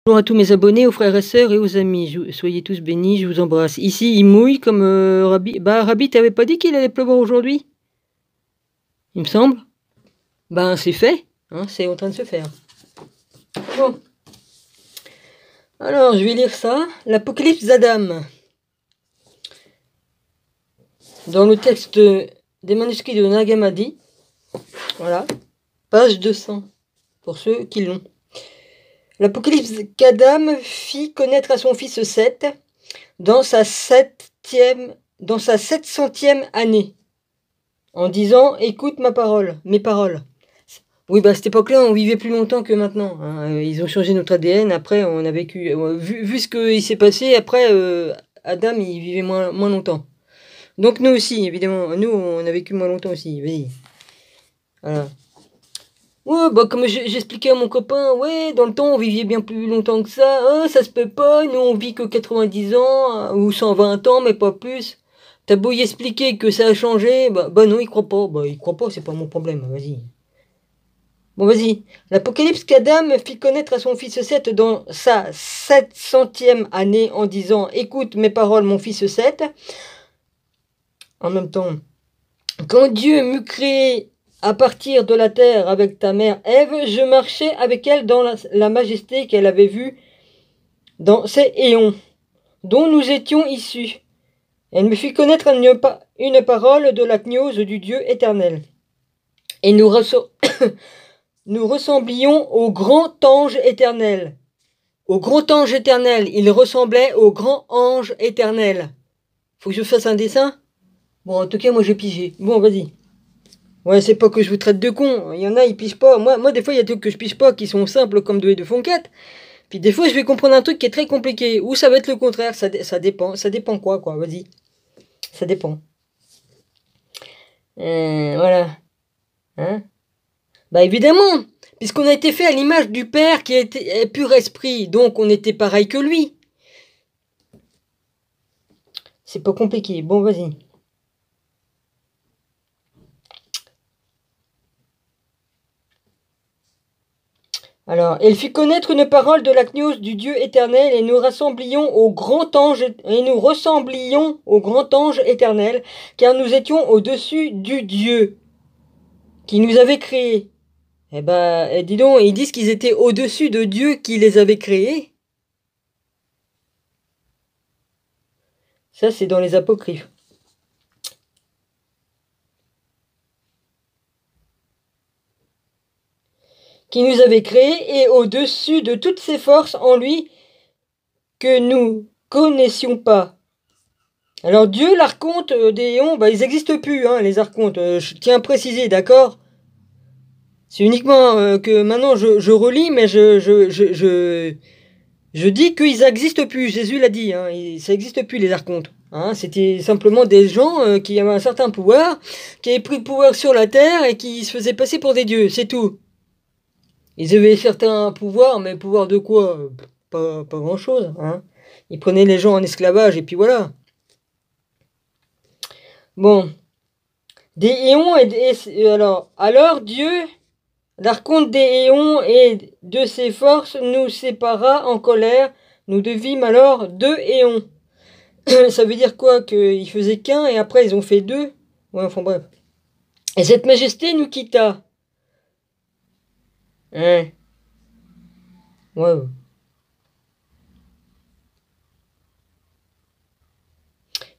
Bonjour à tous mes abonnés, aux frères et sœurs et aux amis. Soyez tous bénis, je vous embrasse. Ici, il mouille comme Rabi. Bah, Rabi, t'avais pas dit qu'il allait pleuvoir aujourd'hui? Il me semble. Ben, c'est fait. Hein, c'est en train de se faire. Bon. Alors, je vais lire ça. L'Apocalypse d'Adam. Dans le texte des manuscrits de Nag Hammadi. Voilà. Page 200. Pour ceux qui l'ont. L'Apocalypse qu'Adam fit connaître à son fils Seth dans sa 700e année, en disant « Écoute mes paroles. » Oui, bah à cette époque-là, on vivait plus longtemps que maintenant. Hein. Ils ont changé notre ADN. Après, on a vécu... Vu ce qu'il s'est passé, après, Adam, il vivait moins longtemps. Donc nous aussi, évidemment. Nous, on a vécu moins longtemps aussi. Vas-y. Voilà. Ouais, bah comme j'expliquais à mon copain, ouais, dans le temps on vivait bien plus longtemps que ça, hein, ça se peut pas, nous on vit que 90 ans, ou 120 ans, mais pas plus. T'as beau y expliquer que ça a changé, bah non, il croit pas, c'est pas mon problème, vas-y. Bon, vas-y. L'Apocalypse qu'Adam fit connaître à son fils Seth dans sa 700e année en disant, écoute mes paroles mon fils Seth. En même temps, quand Dieu m'eut créé à partir de la terre avec ta mère Ève, je marchais avec elle dans la majesté qu'elle avait vue dans ces éons, dont nous étions issus. Elle me fit connaître une parole de la gnose du Dieu éternel. Et nous ressemblions au grand ange éternel. Au grand ange éternel, il ressemblait au grand ange éternel. Faut que je fasse un dessin? Bon, en tout cas, moi j'ai pigé. Bon, vas-y. Ouais, c'est pas que je vous traite de con. Il y en a, ils pigent pas. Moi des fois, il y a des trucs que je pige pas qui sont simples comme de Fonquette. Puis des fois, je vais comprendre un truc qui est très compliqué. Ou ça va être le contraire. Ça dépend. Ça dépend quoi, Vas-y. Ça dépend. Voilà. Hein? Bah évidemment. Puisqu'on a été fait à l'image du Père qui est pur esprit. Donc, on était pareil que lui. C'est pas compliqué. Bon, vas-y. Alors, elle fit connaître une parole de la gnose du Dieu éternel, et nous ressemblions au grand ange éternel, car nous étions au-dessus du Dieu qui nous avait créés. Eh ben, dis donc, ils disent qu'ils étaient au-dessus de Dieu qui les avait créés. Ça, c'est dans les apocryphes. Qui nous avait créés et au-dessus de toutes ces forces en lui que nous connaissions pas. Alors Dieu, l'archonte des éons, ils n'existent plus, hein, les archontes. Je tiens à préciser, d'accord? C'est uniquement que maintenant je relis, mais je dis qu'ils n'existent plus. Jésus l'a dit, hein, ça n'existe plus les archontes. Hein, c'était simplement des gens qui avaient un certain pouvoir, qui avaient pris le pouvoir sur la terre et qui se faisaient passer pour des dieux, c'est tout. Ils avaient certains pouvoirs, mais pouvoir de quoi? Pas grand-chose. Hein. Ils prenaient les gens en esclavage et puis voilà. Bon. Des éons alors Dieu, l'archonte des éons et de ses forces nous sépara en colère. Nous devîmes alors 2 éons. Ça veut dire quoi? Qu'ils faisaient qu'un et après ils ont fait 2? Ouais, enfin bref. Et cette majesté nous quitta. Hein? Ouais.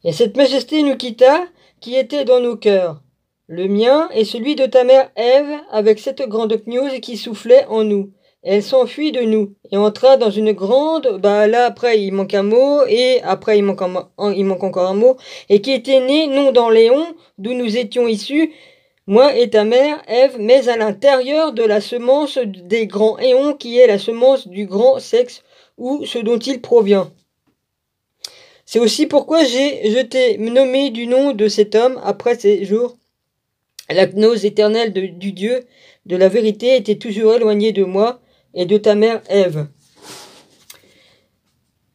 Et cette majesté nous quitta, qui était dans nos cœurs. Le mien et celui de ta mère Ève, avec cette grande gnose qui soufflait en nous. Elle s'enfuit de nous et entra dans une grande... là après il manque un mot et après il manque encore un mot. Et qui était née non dans l'éon d'où nous étions issus, moi et ta mère Ève, mais à l'intérieur de la semence des grands éons qui est la semence du grand sexe ou ce dont il provient. C'est aussi pourquoi je t'ai nommé du nom de cet homme après ces jours. La gnose éternelle du Dieu de la vérité était toujours éloignée de moi et de ta mère Ève.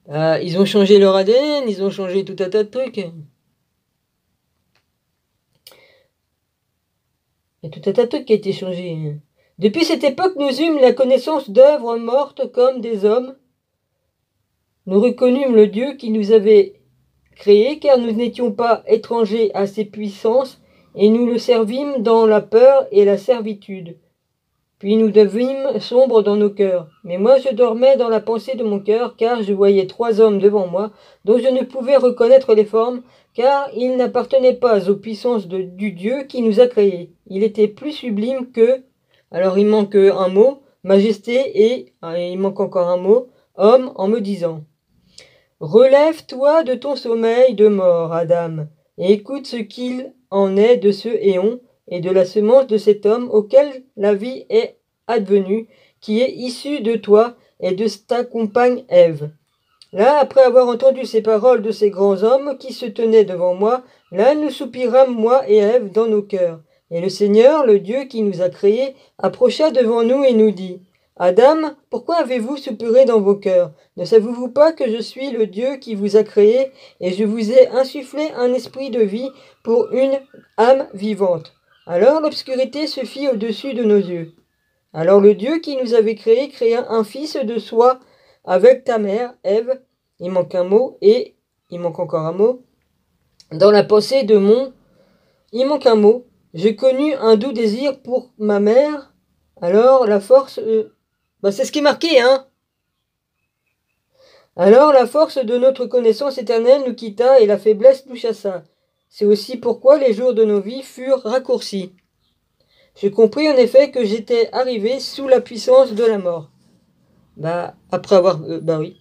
Ils ont changé leur ADN, ils ont changé tout un tas de trucs. Il y a tout un tas de trucs qui a été changé. Depuis cette époque, nous eûmes la connaissance d'œuvres mortes comme des hommes. Nous reconnûmes le Dieu qui nous avait créés, car nous n'étions pas étrangers à ses puissances, et nous le servimes dans la peur et la servitude. Puis nous devîmes sombres dans nos cœurs. Mais moi je dormais dans la pensée de mon cœur, car je voyais 3 hommes devant moi, dont je ne pouvais reconnaître les formes, car ils n'appartenaient pas aux puissances du Dieu qui nous a créés. Il était plus sublime que... Alors il manque un mot, majesté, et il manque encore un mot, homme, en me disant: Relève-toi de ton sommeil de mort, Adam, et écoute ce qu'il en est de ce éon et de la semence de cet homme auquel la vie est advenue, qui est issue de toi et de ta compagne Ève. Là, après avoir entendu ces paroles de ces grands hommes qui se tenaient devant moi, là nous soupirâmes, moi et Ève, dans nos cœurs. Et le Seigneur, le Dieu qui nous a créés, approcha devant nous et nous dit: Adam, pourquoi avez-vous soupiré dans vos cœurs? Ne savez-vous pas que je suis le Dieu qui vous a créé, et je vous ai insufflé un esprit de vie pour une âme vivante? Alors l'obscurité se fit au-dessus de nos yeux. Alors le Dieu qui nous avait créés créa un fils de soi avec ta mère, Ève. Il manque un mot, et il manque encore un mot. Dans la pensée de mon... Il manque un mot. J'ai connu un doux désir pour ma mère. Alors la force... c'est ce qui est marqué, hein. Alors la force de notre connaissance éternelle nous quitta et la faiblesse nous chassa. C'est aussi pourquoi les jours de nos vies furent raccourcis. Je compris en effet que j'étais arrivé sous la puissance de la mort. Après avoir... oui.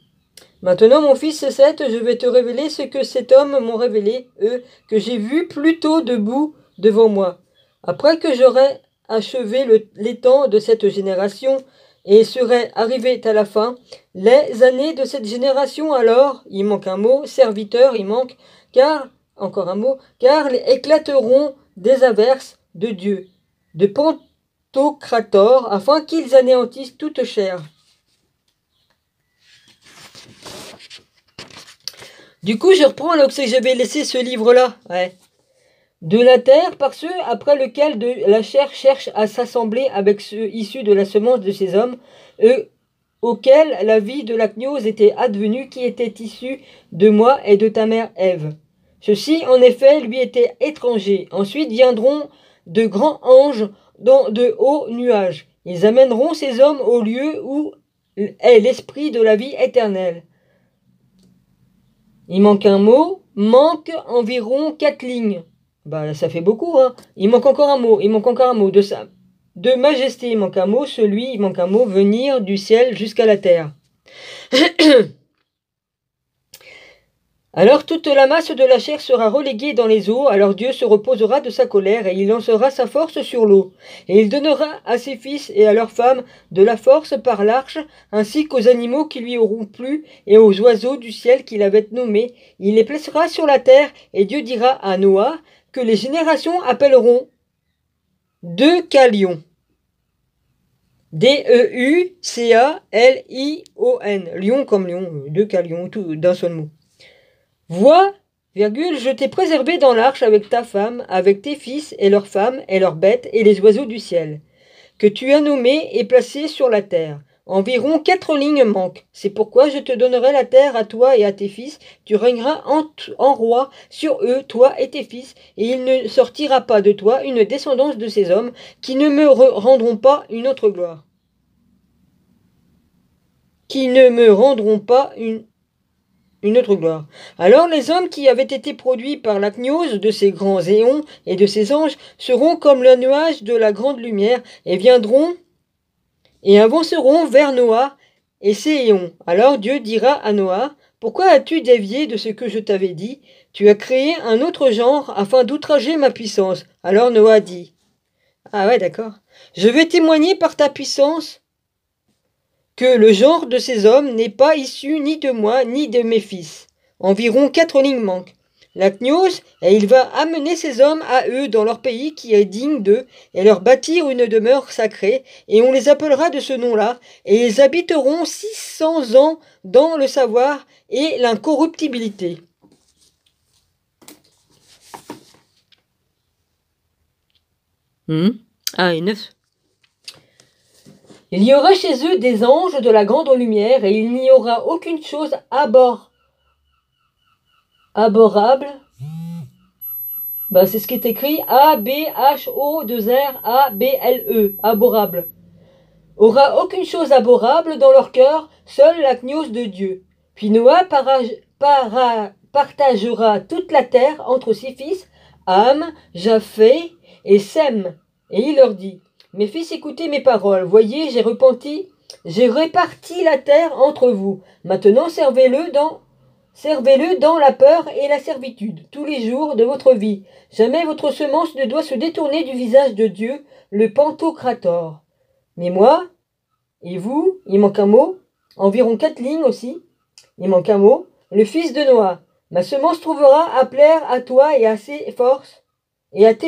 Maintenant, mon fils Seth, je vais te révéler ce que cet homme m'ont révélé, eux, que j'ai vu plus tôt debout devant moi. Après que j'aurai achevé les temps de cette génération et serai arrivé à la fin, les années de cette génération alors, il manque un mot, serviteur, il manque, car, encore un mot, car éclateront des averses de Dieu, de Pantocrator, afin qu'ils anéantissent toute chair. Du coup, je reprends alors que j'avais laissé ce livre-là. Ouais. De la terre, par ceux après lequel la chair cherche à s'assembler avec ceux issus de la semence de ces hommes, eux auxquels la vie de la gnose était advenue, qui était issue de moi et de ta mère Ève. Ceux-ci, en effet, lui étaient étrangers. Ensuite viendront de grands anges dans de hauts nuages. Ils amèneront ces hommes au lieu où est l'esprit de la vie éternelle. Il manque un mot, manque environ 4 lignes. Ça fait beaucoup, hein. Il manque encore un mot, de ça. De majesté, il manque un mot, il manque un mot, venir du ciel jusqu'à la terre. Alors toute la masse de la chair sera reléguée dans les eaux, alors Dieu se reposera de sa colère, et il lancera sa force sur l'eau. Et il donnera à ses fils et à leurs femmes de la force par l'arche, ainsi qu'aux animaux qui lui auront plu, et aux oiseaux du ciel qu'il avait nommés. Il les placera sur la terre, et Dieu dira à Noah que les générations appelleront Deucalion. Deucalion. Lion comme lion, Deucalion, tout d'un seul mot. Vois, je t'ai préservé dans l'arche avec ta femme, avec tes fils et leurs femmes et leurs bêtes et les oiseaux du ciel, que tu as nommés et placés sur la terre. Environ 4 lignes manquent. C'est pourquoi je te donnerai la terre à toi et à tes fils. Tu régneras en roi sur eux, toi et tes fils, et il ne sortira pas de toi une descendance de ces hommes qui ne me rendront pas une autre gloire. Qui ne me rendront pas une autre gloire. Alors les hommes qui avaient été produits par la gnose de ces grands éons et de ces anges seront comme le nuage de la grande lumière et viendront et avanceront vers Noah et ses éons. Alors Dieu dira à Noah: pourquoi as-tu dévié de ce que je t'avais dit? Tu as créé un autre genre afin d'outrager ma puissance. Alors Noah dit: ah ouais, d'accord. Je vais témoigner par ta puissance que le genre de ces hommes n'est pas issu ni de moi ni de mes fils. Environ 4 lignes manquent. La gnose, et il va amener ces hommes à eux dans leur pays qui est digne d'eux, et leur bâtir une demeure sacrée, et on les appellera de ce nom-là, et ils habiteront 600 ans dans le savoir et l'incorruptibilité. Et 9. Il y aura chez eux des anges de la grande lumière, et il n'y aura aucune chose abhorrable. C'est ce qui est écrit A-B-H-O-2-R-A-B-L-E, abhorrable. Aura aucune chose abhorrable dans leur cœur, seule la gnose de Dieu. Puis Noah partagera toute la terre entre ses fils, Ham, Japheth et Sem. Et il leur dit, mes fils, écoutez mes paroles. Voyez, j'ai réparti la terre entre vous. Maintenant, servez-le dans la peur et la servitude, tous les jours de votre vie. Jamais votre semence ne doit se détourner du visage de Dieu, le Pantocrator. Mais moi, et vous, il manque un mot, environ 4 lignes aussi, il manque un mot, le fils de Noah. Ma semence trouvera à plaire à toi et à tes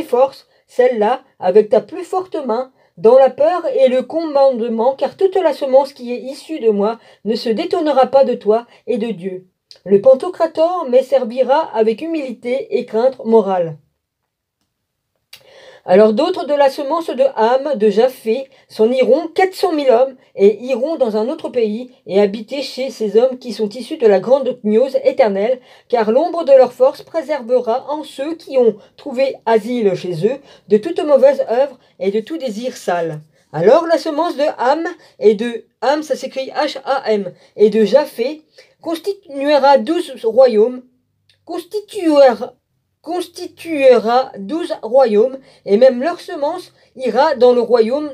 forces, celle-là, avec ta plus forte main, dans la peur et le commandement, car toute la semence qui est issue de moi ne se détournera pas de toi et de Dieu. Le Pantocrator me servira avec humilité et crainte morale. Alors d'autres de la semence de Ham, de Japheth, s'en iront 400 000 hommes, et iront dans un autre pays, et habiter chez ces hommes qui sont issus de la grande gnose éternelle, car l'ombre de leur force préservera en ceux qui ont trouvé asile chez eux, de toute mauvaise œuvre et de tout désir sale. Alors la semence de Ham, Ham, ça s'écrit H-A-M, et de Japheth, constituera 12 royaumes, constituera 12 royaumes, et même leur semence ira dans le royaume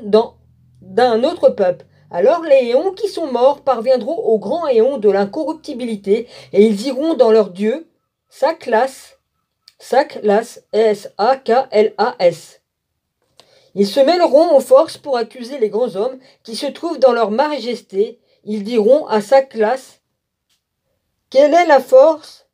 d'un autre peuple. Alors les éons qui sont morts parviendront au grand éon de l'incorruptibilité, et ils iront dans leur Dieu, Saklas, S-A-K-L-A-S. Ils se mêleront aux forces pour accuser les grands hommes qui se trouvent dans leur majesté. Ils diront à Saklas, quelle est la force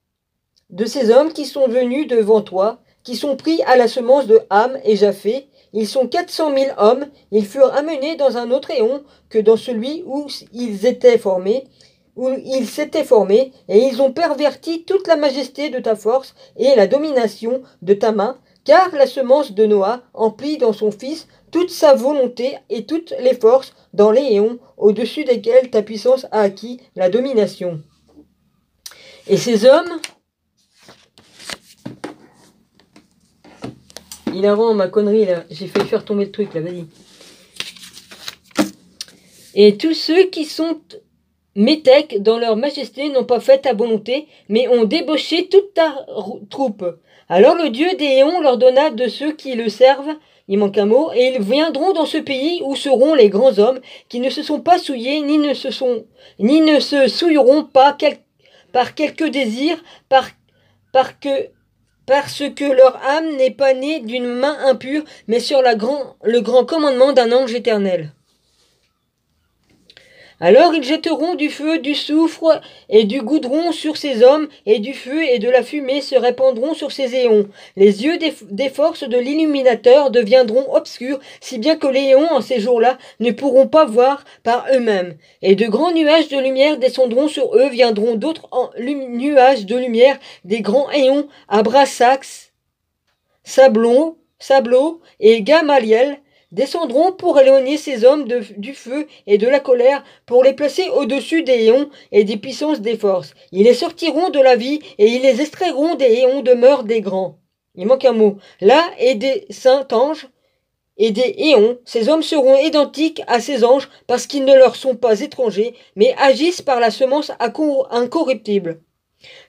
de ces hommes qui sont venus devant toi, qui sont pris à la semence de Ham et Japheth? Ils sont 400 000 hommes, ils furent amenés dans un autre éon que dans celui où ils s'étaient formés, et ils ont perverti toute la majesté de ta force et la domination de ta main, car la semence de Noah emplit dans son fils toute sa volonté et toutes les forces dans les éons au-dessus desquels ta puissance a acquis la domination. Et ces hommes, il avant ma connerie là, j'ai failli faire tomber le truc là, vas-y. Et tous ceux qui sont métèques dans leur majesté n'ont pas fait ta volonté, mais ont débauché toute ta troupe. Alors le Dieu des éons leur donna de ceux qui le servent, il manque un mot, et ils viendront dans ce pays où seront les grands hommes qui ne se sont pas souillés, ni ne se souilleront pas par quelque désir, parce que leur âme n'est pas née d'une main impure, mais sur le grand commandement d'un ange éternel. Alors ils jetteront du feu, du soufre et du goudron sur ces hommes, et du feu et de la fumée se répandront sur ces éons. Les yeux des forces de l'illuminateur deviendront obscurs, si bien que les éons en ces jours-là ne pourront pas voir par eux-mêmes. Et de grands nuages de lumière descendront sur eux, viendront d'autres nuages de lumière, des grands éons, Abrasax, Sablo et Gamaliel, descendront pour éloigner ces hommes du feu et de la colère, pour les placer au-dessus des éons et des puissances des forces. Ils les sortiront de la vie, et ils les extrairont des éons de mort des grands. Il manque un mot. Là, et des saints anges et des éons, ces hommes seront identiques à ces anges, parce qu'ils ne leur sont pas étrangers, mais agissent par la semence incorruptible.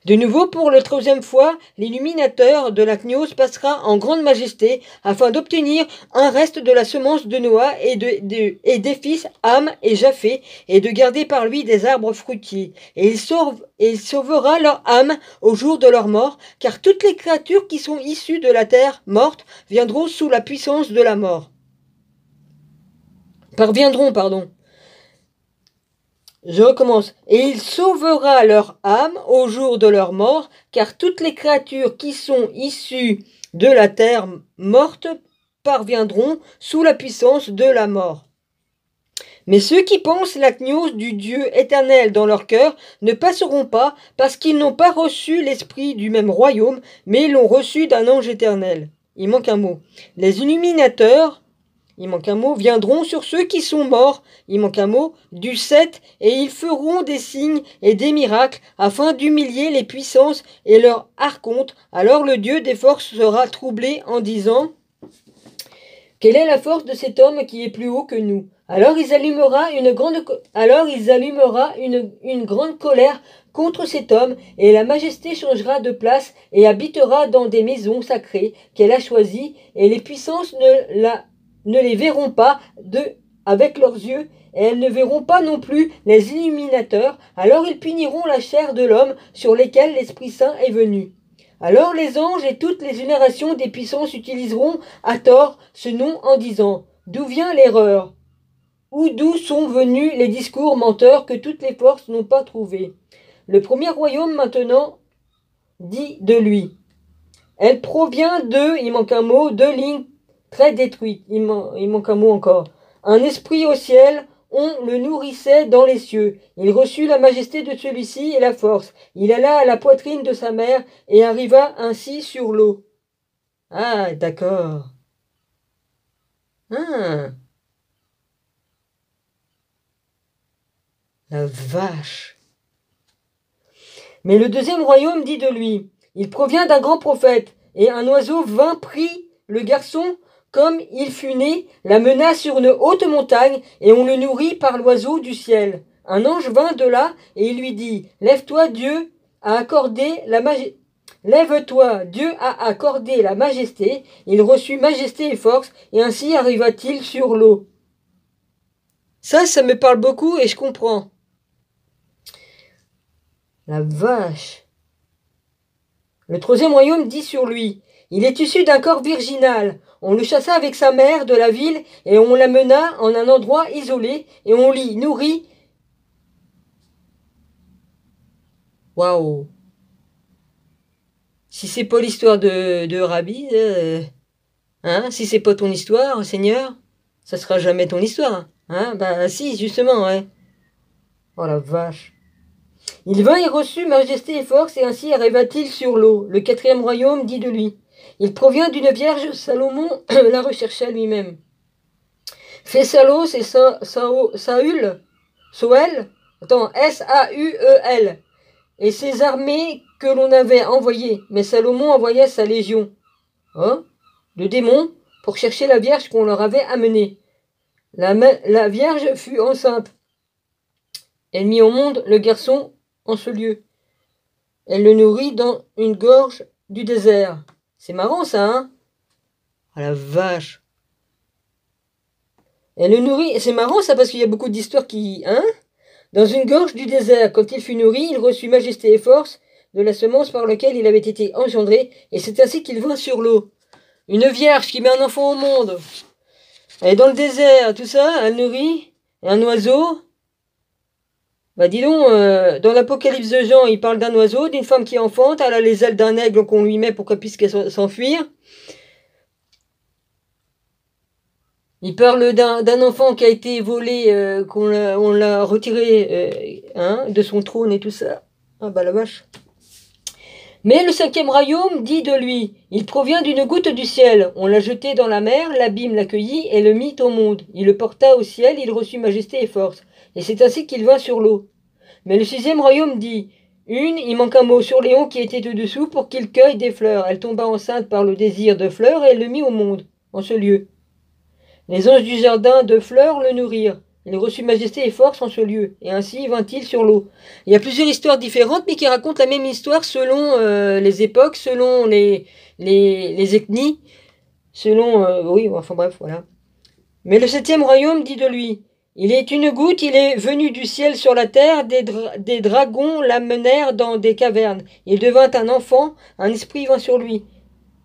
De nouveau, pour la 3e fois, l'illuminateur de la gnose passera en grande majesté, afin d'obtenir un reste de la semence de Noah et des fils Ham et Japheth, et de garder par lui des arbres fruitiers. Et il sauvera leur âme au jour de leur mort, car toutes les créatures qui sont issues de la terre morte viendront sous la puissance de la mort. Je recommence. Et il sauvera leur âme au jour de leur mort, car toutes les créatures qui sont issues de la terre morte parviendront sous la puissance de la mort. Mais ceux qui pensent la gnose du Dieu éternel dans leur cœur ne passeront pas, parce qu'ils n'ont pas reçu l'esprit du même royaume, mais l'ont reçu d'un ange éternel. Il manque un mot. Les illuminateurs il manque un mot, viendront sur ceux qui sont morts, il manque un mot, du 7, et ils feront des signes et des miracles, afin d'humilier les puissances et leurs archontes. Alors le Dieu des forces sera troublé en disant, quelle est la force de cet homme qui est plus haut que nous? Alors il allumera une grande colère contre cet homme, et la majesté changera de place et habitera dans des maisons sacrées qu'elle a choisies, et les puissances ne les verront pas avec leurs yeux, et elles ne verront pas non plus les illuminateurs. Alors ils puniront la chair de l'homme sur lesquels l'Esprit Saint est venu. Alors les anges et toutes les générations des puissances utiliseront à tort ce nom en disant, d'où vient l'erreur? Ou d'où sont venus les discours menteurs que toutes les forces n'ont pas trouvés? Le premier royaume maintenant dit de lui, elle provient il manque un mot, de lignes très détruites, il manque un mot encore. Un esprit au ciel, on le nourrissait dans les cieux. Il reçut la majesté de celui-ci et la force. Il alla à la poitrine de sa mère et arriva ainsi sur l'eau. Ah, d'accord. Ah. La vache. Mais le deuxième royaume dit de lui, il provient d'un grand prophète, et un oiseau vint, prit le garçon comme il fut né, l'amena sur une haute montagne, et on le nourrit par l'oiseau du ciel. Un ange vint de là, et il lui dit, lève-toi, Dieu a accordé la majesté. Lève-toi, Dieu a accordé la majesté. Il reçut majesté et force, et ainsi arriva-t-il sur l'eau. Ça me parle beaucoup et je comprends. La vache. Le troisième royaume dit sur lui, il est issu d'un corps virginal. On le chassa avec sa mère de la ville et on l'amena en un endroit isolé et on l'y nourrit. Waouh. Si c'est pas l'histoire de Rabbi, hein, si c'est pas ton histoire, Seigneur, ça sera jamais ton histoire. Hein, bah si, justement, ouais. Oh la vache. Il vint et reçut majesté et force, et ainsi arriva-t-il sur l'eau. Le quatrième royaume dit de lui. Il provient d'une vierge, Salomon la rechercha lui-même. Phésalos et Saül, attends, Sauel, et ses armées que l'on avait envoyées. Mais Salomon envoya sa légion, de démons, pour chercher la vierge qu'on leur avait amenée. La vierge fut enceinte. Elle mit au monde le garçon en ce lieu. Elle le nourrit dans une gorge du désert. C'est marrant ça, hein? Ah la vache. Elle le nourrit, c'est marrant ça parce qu'il y a beaucoup d'histoires qui... Hein? Dans une gorge du désert, quand il fut nourri, il reçut majesté et force de la semence par laquelle il avait été engendré, et c'est ainsi qu'il vint sur l'eau. Une vierge qui met un enfant au monde. Elle est dans le désert, tout ça, elle nourrit, et un oiseau... Bah dis donc, dans l'Apocalypse de Jean, il parle d'un oiseau, d'une femme qui enfante, elle a les ailes d'un aigle qu'on lui met pour qu'elle puisse s'enfuir. Il parle d'un enfant qui a été volé, on l'a retiré de son trône et tout ça. Ah bah la vache. Mais le cinquième royaume dit de lui, il provient d'une goutte du ciel. On l'a jeté dans la mer, l'abîme l'accueillit et le mit au monde. Il le porta au ciel, il reçut majesté et force. Et c'est ainsi qu'il vint sur l'eau. Mais le sixième royaume dit, il manque un mot sur Léon qui était au-dessous pour qu'il cueille des fleurs. Elle tomba enceinte par le désir de fleurs et elle le mit au monde, en ce lieu. Les anges du jardin de fleurs le nourrirent. Il reçut majesté et force en ce lieu, et ainsi vint-il sur l'eau. Il y a plusieurs histoires différentes, mais qui racontent la même histoire selon les époques, selon les ethnies, selon... oui, enfin bref, voilà. Mais le septième royaume dit de lui, il est une goutte, il est venu du ciel sur la terre, des dragons l'amenèrent dans des cavernes. Il devint un enfant, un esprit vint sur lui.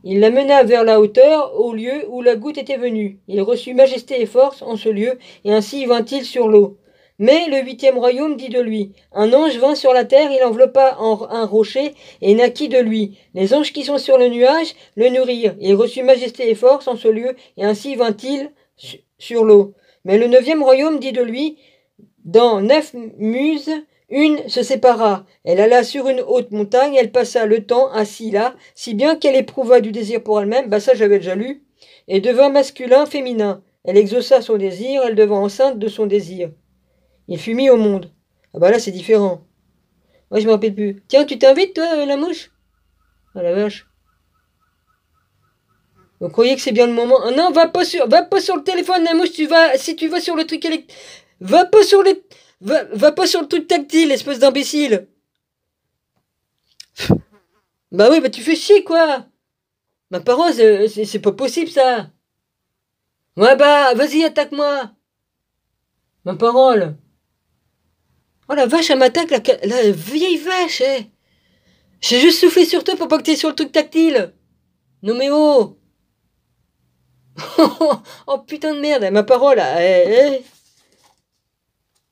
Il l'amena vers la hauteur, au lieu où la goutte était venue. Il reçut majesté et force en ce lieu, et ainsi vint-il sur l'eau. Mais le huitième royaume dit de lui, un ange vint sur la terre, il enveloppa un rocher, et naquit de lui. Les anges qui sont sur le nuage le nourrirent. Il reçut majesté et force en ce lieu, et ainsi vint-il sur l'eau. Mais le neuvième royaume dit de lui, dans 9 muses, une se sépara. Elle alla sur une haute montagne, elle passa le temps assis là, si bien qu'elle éprouva du désir pour elle-même, ça j'avais déjà lu, et devint masculin, féminin. Elle exauça son désir, elle devint enceinte de son désir. Il fut mis au monde. Ah bah là, c'est différent. Moi, je me rappelle plus. Tiens, tu t'invites, toi, la mouche? Ah la vache. Vous croyez que c'est bien le moment? Ah non, va pas sur le téléphone, la mouche, si tu vas sur le truc électrique, va pas sur va pas sur le truc tactile, espèce d'imbécile. Bah oui, bah tu fais chier, quoi. Ma parole, c'est pas possible, ça. Ouais, bah, vas-y, attaque-moi. Ma parole. Oh la vache, elle m'attaque, la vieille vache, eh. J'ai juste soufflé sur toi pour pas que t'aies sur le truc tactile. Non mais oh. Oh putain de merde, ma parole.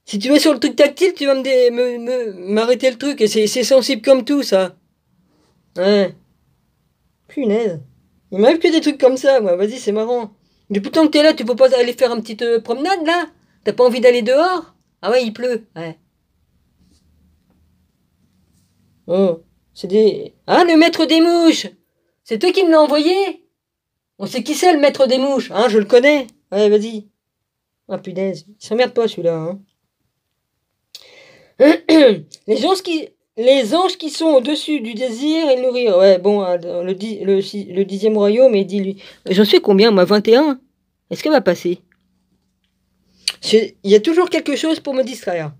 Si tu vas sur le truc tactile, tu vas m'arrêter le truc. Et c'est sensible comme tout, ça. Ouais. Punaise. Il m'arrive que des trucs comme ça, moi. Vas-y, c'est marrant. Depuis tant que t'es là, tu peux pas aller faire une petite promenade, là? T'as pas envie d'aller dehors? Ah ouais, il pleut. Ouais. Oh. C'est des... Ah, le maître des mouches! C'est toi qui me l'as envoyé? On sait qui c'est, le maître des mouches. Hein, je le connais. Ouais, vas-y. Ah, punaise. Il s'emmerde pas, celui-là, hein. Les anges qui sont au-dessus du désir et le nourrir. Ouais, bon, le 10e royaume, et dit lui. J'en suis combien, moi? 21? Est-ce qu'elle va passer? Il y a toujours quelque chose pour me distraire.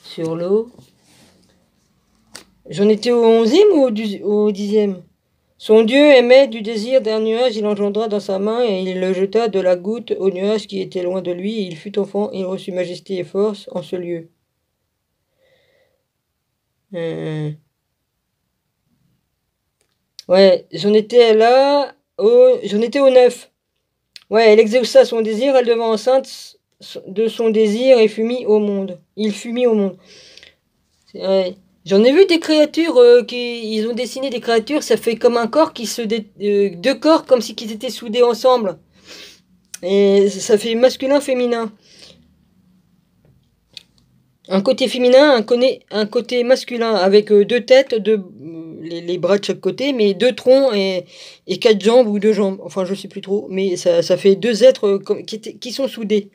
Sur l'eau. J'en étais au 11e ou au 10e? Son Dieu aimait du désir d'un nuage, il engendra dans sa main, et il le jeta de la goutte au nuage qui était loin de lui, et il fut enfant, il reçut majesté et force en ce lieu. Ouais, j'en étais au 9. Ouais, elle exauça son désir, elle devint enceinte de son désir et fut mis au monde. Il fut mis au monde. Ouais. J'en ai vu des créatures ils ont dessiné des créatures, ça fait comme un corps deux corps comme si qu'ils étaient soudés ensemble. Et ça fait masculin, féminin. Un côté féminin, un côté masculin, avec deux têtes, les bras de chaque côté, mais deux troncs et quatre jambes ou deux jambes. Enfin, je sais plus trop, mais ça fait deux êtres qui sont soudés.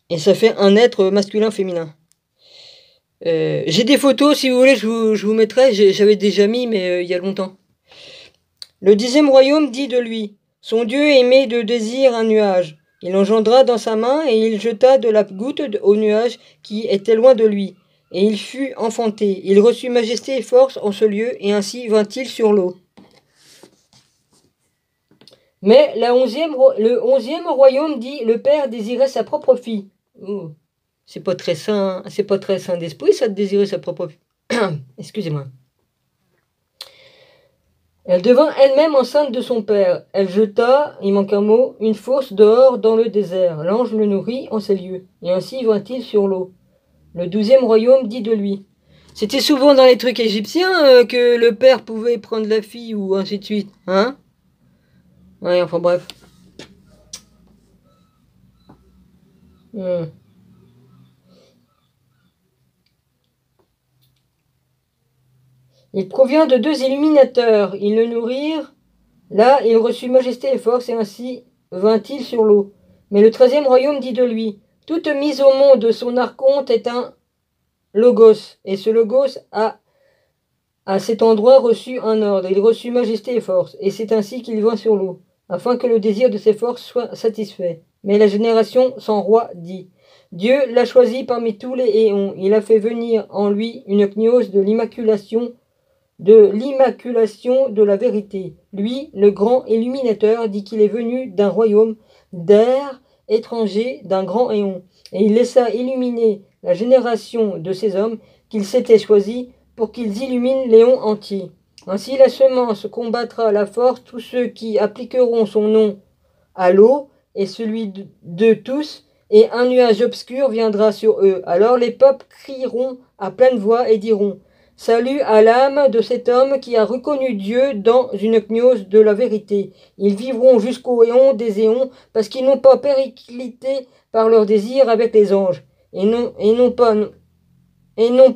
Et ça fait un être masculin-féminin. J'ai des photos, si vous voulez, je vous mettrai. J'avais déjà mis, mais il y a longtemps. Le 10e royaume dit de lui, son Dieu aimait de désir un nuage. Il engendra dans sa main, et il jeta de la goutte au nuage qui était loin de lui. Et il fut enfanté. Il reçut majesté et force en ce lieu, et ainsi vint-il sur l'eau. Mais le 11e royaume dit, le père désirait sa propre fille. Oh, c'est pas très sain d'esprit, ça, de désirer sa propre fille. Excusez-moi. Elle devint elle-même enceinte de son père. Elle jeta, il manque un mot, une fausse dehors dans le désert. L'ange le nourrit en ces lieux. Et ainsi vint-il sur l'eau. Le 12e royaume dit de lui. C'était souvent dans les trucs égyptiens que le père pouvait prendre la fille ou ainsi de suite. Hein? Ouais, enfin bref. Il provient de deux illuminateurs. Ils le nourrirent. Là, il reçut majesté et force, et ainsi vint-il sur l'eau. Mais le 13e royaume dit de lui, toute mise au monde de son archonte est un logos, et ce logos a à cet endroit reçu un ordre. Il reçut majesté et force, et c'est ainsi qu'il vint sur l'eau, afin que le désir de ses forces soit satisfait. Mais la génération sans roi dit, Dieu l'a choisi parmi tous les éons, il a fait venir en lui une gnose de l'immaculation de la vérité. Lui, le grand illuminateur, dit qu'il est venu d'un royaume d'air étranger, d'un grand éon, et il laissa illuminer la génération de ces hommes qu'il s'était choisis pour qu'ils illuminent l'éon entier. Ainsi la semence combattra à la force tous ceux qui appliqueront son nom à l'eau et celui de tous, et un nuage obscur viendra sur eux. Alors les peuples crieront à pleine voix et diront, salut à l'âme de cet homme qui a reconnu Dieu dans une gnose de la vérité. Ils vivront jusqu'au éon des éons parce qu'ils n'ont pas périclité par leur désir avec les anges et n'ont pas et non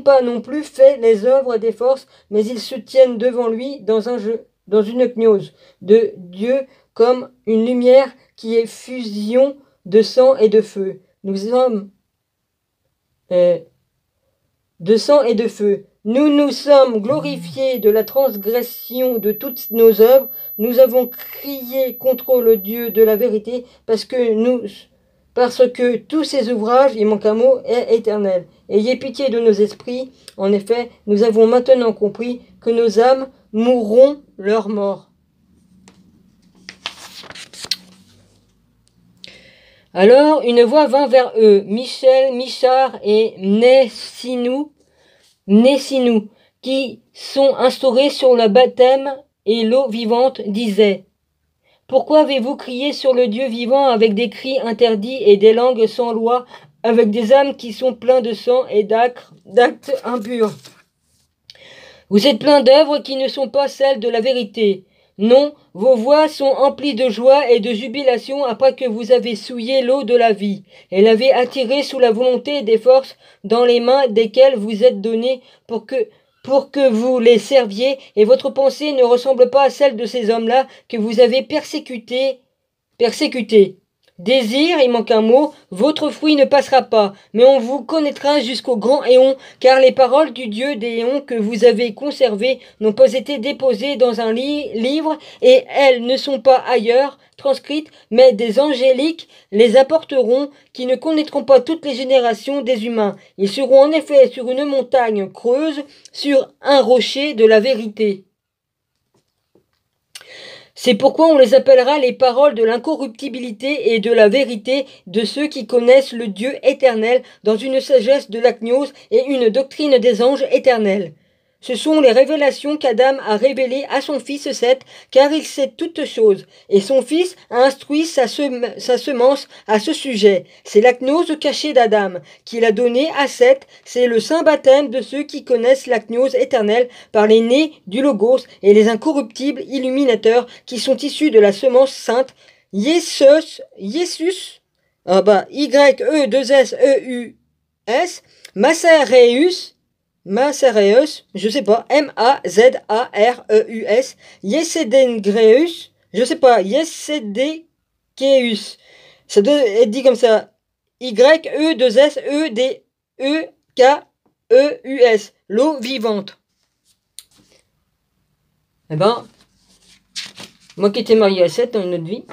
pas non plus fait les œuvres des forces, mais ils se tiennent devant lui dans une gnose de Dieu comme une lumière qui est fusion de sang et de feu. Nous sommes de sang et de feu. Nous nous sommes glorifiés de la transgression de toutes nos œuvres. Nous avons crié contre le Dieu de la vérité parce que tous ces ouvrages, il manque un mot, est éternel. Ayez pitié de nos esprits. En effet, nous avons maintenant compris que nos âmes mourront leur mort. Alors une voix vint vers eux, Michel, Michard et Nessinou, qui sont instaurés sur le baptême et l'eau vivante, disaient: Pourquoi avez-vous crié sur le Dieu vivant avec des cris interdits et des langues sans loi, avec des âmes qui sont pleins de sang et d'actes impurs? Vous êtes pleins d'œuvres qui ne sont pas celles de la vérité. Non, vos voix sont emplies de joie et de jubilation après que vous avez souillé l'eau de la vie, et l'avez attirée sous la volonté des forces dans les mains desquelles vous êtes donnés pour que vous les serviez, et votre pensée ne ressemble pas à celle de ces hommes-là que vous avez persécutés. Désir, il manque un mot, votre fruit ne passera pas, mais on vous connaîtra jusqu'au grand éon, car les paroles du Dieu des éons que vous avez conservées n'ont pas été déposées dans un livre, et elles ne sont pas ailleurs transcrites, mais des angéliques les apporteront, qui ne connaîtront pas toutes les générations des humains. Ils seront en effet sur une montagne creuse, sur un rocher de la vérité. C'est pourquoi on les appellera les paroles de l'incorruptibilité et de la vérité de ceux qui connaissent le Dieu éternel dans une sagesse de la gnose et une doctrine des anges éternels. Ce sont les révélations qu'Adam a révélées à son fils Seth, car il sait toutes choses, et son fils a instruit sa semence à ce sujet. C'est la gnose cachée d'Adam qu'il a donnée à Seth, c'est le saint baptême de ceux qui connaissent la gnose éternelle par les nés du Logos et les incorruptibles illuminateurs qui sont issus de la semence sainte, Yesus, Y-E-2-S-E-U-S, Macareus, je sais pas, Mazareus, Yesedengreus, je sais pas, Yesedekeus. Ça doit être dit comme ça. Y-E-2-S-E-D-E-K-E-U-S. L'eau vivante. Eh ben, moi qui étais marié à Seth dans une autre vie.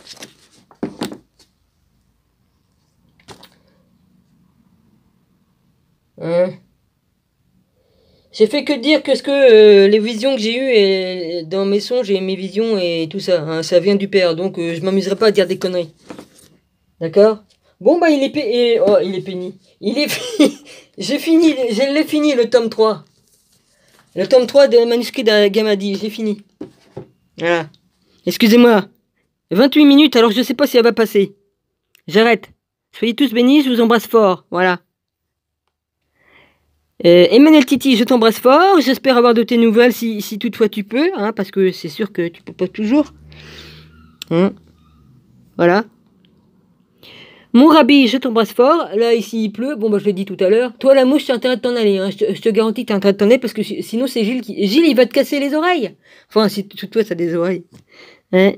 J'ai fait que dire que les visions que j'ai eues et dans mes songes et mes visions et tout ça, hein, ça vient du Père, donc je m'amuserai pas à dire des conneries. D'accord? Bon bah il est péni. Je l'ai fini le tome 3. Le tome 3 des manuscrits d'Gamadi, j'ai fini. Voilà. Excusez-moi. 28 minutes, alors je sais pas si elle va passer. J'arrête. Soyez tous bénis, je vous embrasse fort. Voilà. Emmanuel Titi, je t'embrasse fort. J'espère avoir de tes nouvelles si toutefois tu peux, hein, parce que c'est sûr que tu peux pas toujours. Hein. Voilà. Mon Rabbi, je t'embrasse fort. Là, ici, il pleut. Bon, bah, je l'ai dit tout à l'heure. Toi, la mouche, t'as intérêt de t'en aller. Hein. Je te garantis que t'as intérêt de t'en aller parce que sinon, c'est Gilles Gilles, il va te casser les oreilles. Enfin, si toi, t'as des oreilles. Hein.